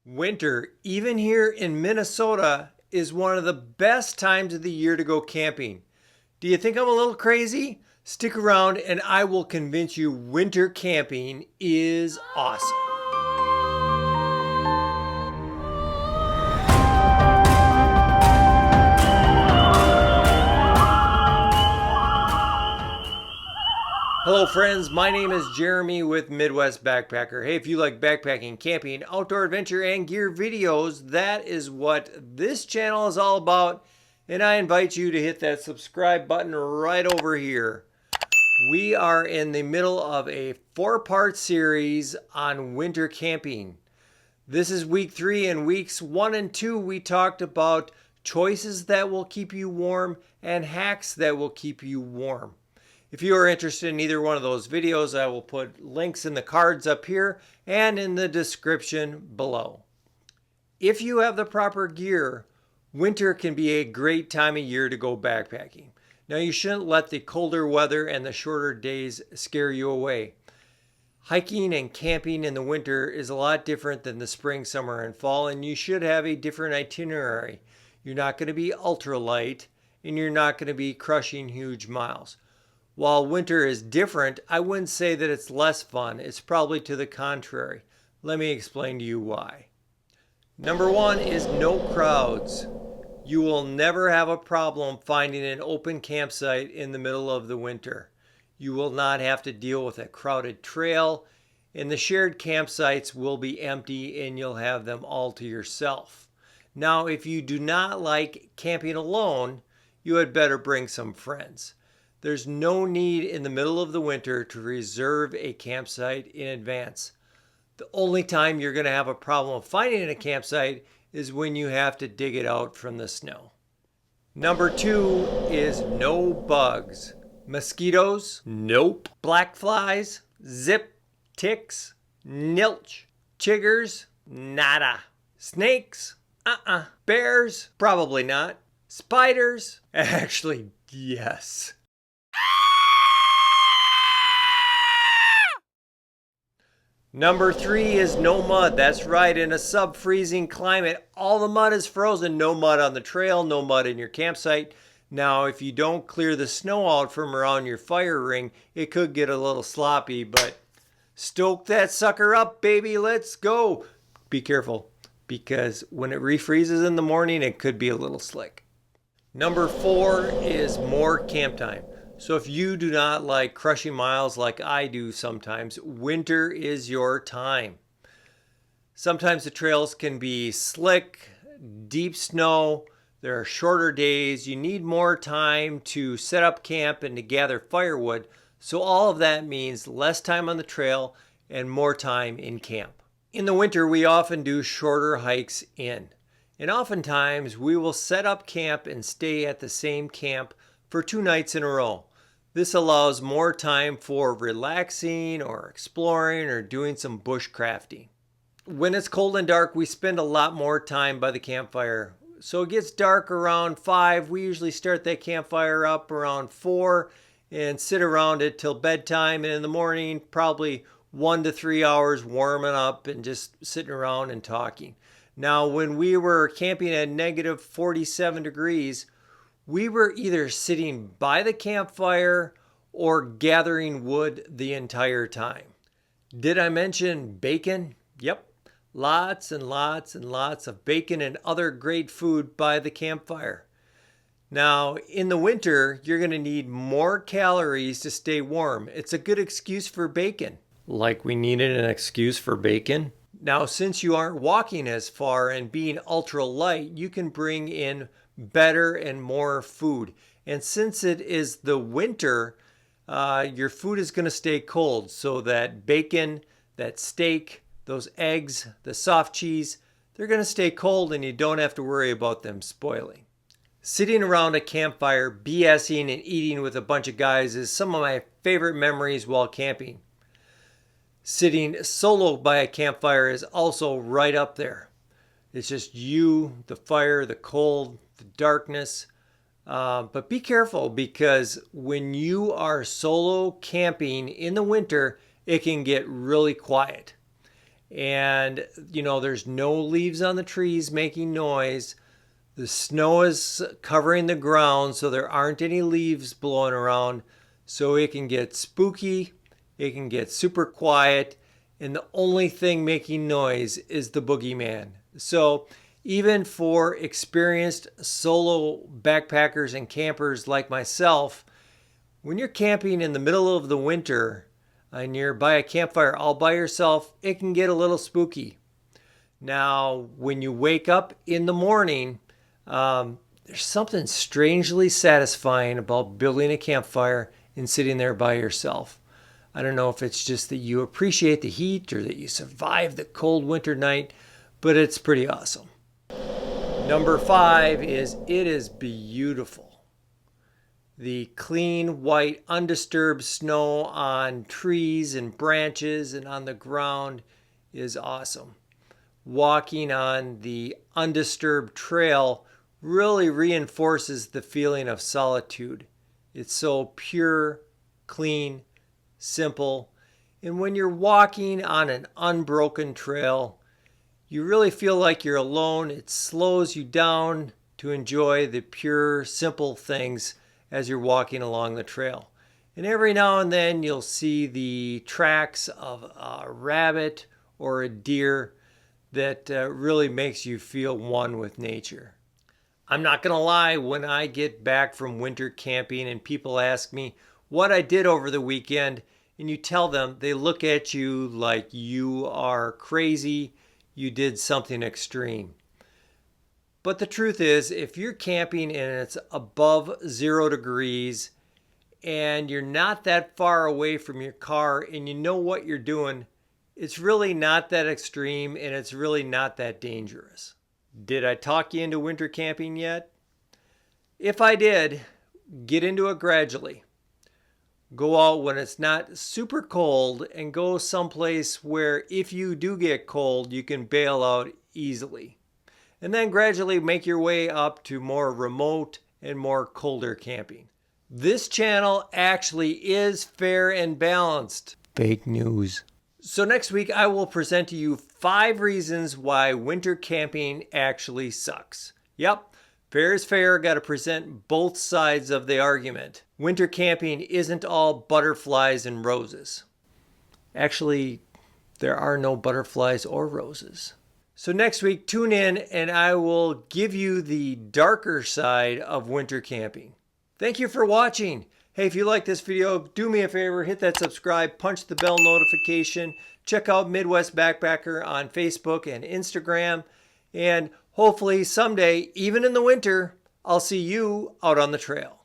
Winter, even here in Minnesota, is one of the best times of the year to go camping. Do you think I'm a little crazy? Stick around and I will convince you winter camping is awesome. Hello friends, my name is Jeremy with Midwest Backpacker. Hey, if you like backpacking, camping, outdoor adventure, and gear videos, that is what this channel is all about. And I invite you to hit that subscribe button right over here. We are in the middle of a 4-part series on winter camping. This is week 3. In weeks 1 and 2, we talked about choices that will keep you warm and hacks that will keep you warm. If you are interested in either one of those videos, I will put links in the cards up here and in the description below. If you have the proper gear, winter can be a great time of year to go backpacking. Now, you shouldn't let the colder weather and the shorter days scare you away. Hiking and camping in the winter is a lot different than the spring, summer, and fall, and you should have a different itinerary. You're not going to be ultralight, and you're not going to be crushing huge miles. While winter is different, I wouldn't say that it's less fun. It's probably to the contrary. Let me explain to you why. Number 1 is no crowds. You will never have a problem finding an open campsite in the middle of the winter. You will not have to deal with a crowded trail, and the shared campsites will be empty and you'll have them all to yourself. Now, if you do not like camping alone, you had better bring some friends. There's no need in the middle of the winter to reserve a campsite in advance. The only time you're going to have a problem finding a campsite is when you have to dig it out from the snow. Number 2 is no bugs. Mosquitoes? Nope. Black flies? Zip. Ticks? Nilch. Chiggers? Nada. Snakes? Bears? Probably not. Spiders? Actually, yes. Number 3 is no mud. That's right, in a sub-freezing climate, all the mud is frozen. No mud on the trail, no mud in your campsite. Now, if you don't clear the snow out from around your fire ring, it could get a little sloppy, but stoke that sucker up, baby. Let's go. Be careful, because when it refreezes in the morning, it could be a little slick. Number 4 is more camp time. So if you do not like crushing miles like I do sometimes, winter is your time. Sometimes the trails can be slick, deep snow, there are shorter days, you need more time to set up camp and to gather firewood. So all of that means less time on the trail and more time in camp. In the winter, we often do shorter hikes in. And oftentimes we will set up camp and stay at the same camp for 2 nights in a row. This allows more time for relaxing or exploring or doing some bushcrafting. When it's cold and dark, we spend a lot more time by the campfire. So it gets dark around 5. We usually start that campfire up around 4 and sit around it till bedtime. And in the morning, probably 1 to 3 hours warming up and just sitting around and talking. Now, when we were camping at negative 47 degrees, we were either sitting by the campfire or gathering wood the entire time. Did I mention bacon? Yep. Lots and lots and lots of bacon and other great food by the campfire. Now, in the winter, you're going to need more calories to stay warm. It's a good excuse for bacon. Like we needed an excuse for bacon. Now, since you aren't walking as far and being ultra light, you can bring in better and more food. And since it is the winter, your food is going to stay cold. So that bacon, that steak, those eggs, the soft cheese, they're going to stay cold and you don't have to worry about them spoiling. Sitting around a campfire, BSing and eating with a bunch of guys is some of my favorite memories while camping. Sitting solo by a campfire is also right up there. It's just you, the fire, the cold, the darkness. But be careful, because when you are solo camping in the winter, it can get really quiet. and there's no leaves on the trees making noise. The snow is covering the ground, so there aren't any leaves blowing around. So it can get spooky, it can get super quiet, and the only thing making noise is the boogeyman. So even for experienced solo backpackers and campers like myself, when you're camping in the middle of the winter and you're by a campfire all by yourself, it can get a little spooky. Now, when you wake up in the morning, there's something strangely satisfying about building a campfire and sitting there by yourself. I don't know if it's just that you appreciate the heat or that you survived the cold winter night, but it's pretty awesome. Number 5 is it is beautiful. The clean, white, undisturbed snow on trees and branches and on the ground is awesome. Walking on the undisturbed trail really reinforces the feeling of solitude. It's so pure, clean, simple. And when you're walking on an unbroken trail, you really feel like you're alone. It slows you down to enjoy the pure, simple things as you're walking along the trail. And every now and then you'll see the tracks of a rabbit or a deer that really makes you feel one with nature. I'm not going to lie, when I get back from winter camping and people ask me what I did over the weekend, and you tell them, they look at you like you are crazy, you did something extreme. But the truth is, if you're camping and it's above 0 degrees and you're not that far away from your car and you know what you're doing, it's really not that extreme and it's really not that dangerous. Did I talk you into winter camping yet? If I did, get into it gradually. Go out when it's not super cold and go someplace where if you do get cold, you can bail out easily. And then gradually make your way up to more remote and more colder camping. This channel actually is fair and balanced. Fake news. So next week I will present to you 5 reasons why winter camping actually sucks. Yep, fair is fair, got to present both sides of the argument. Winter camping isn't all butterflies and roses. Actually, there are no butterflies or roses. So next week, tune in and I will give you the darker side of winter camping. Thank you for watching. Hey, if you like this video, do me a favor, hit that subscribe, punch the bell notification, check out Midwest Backpacker on Facebook and Instagram, and hopefully someday, even in the winter, I'll see you out on the trail.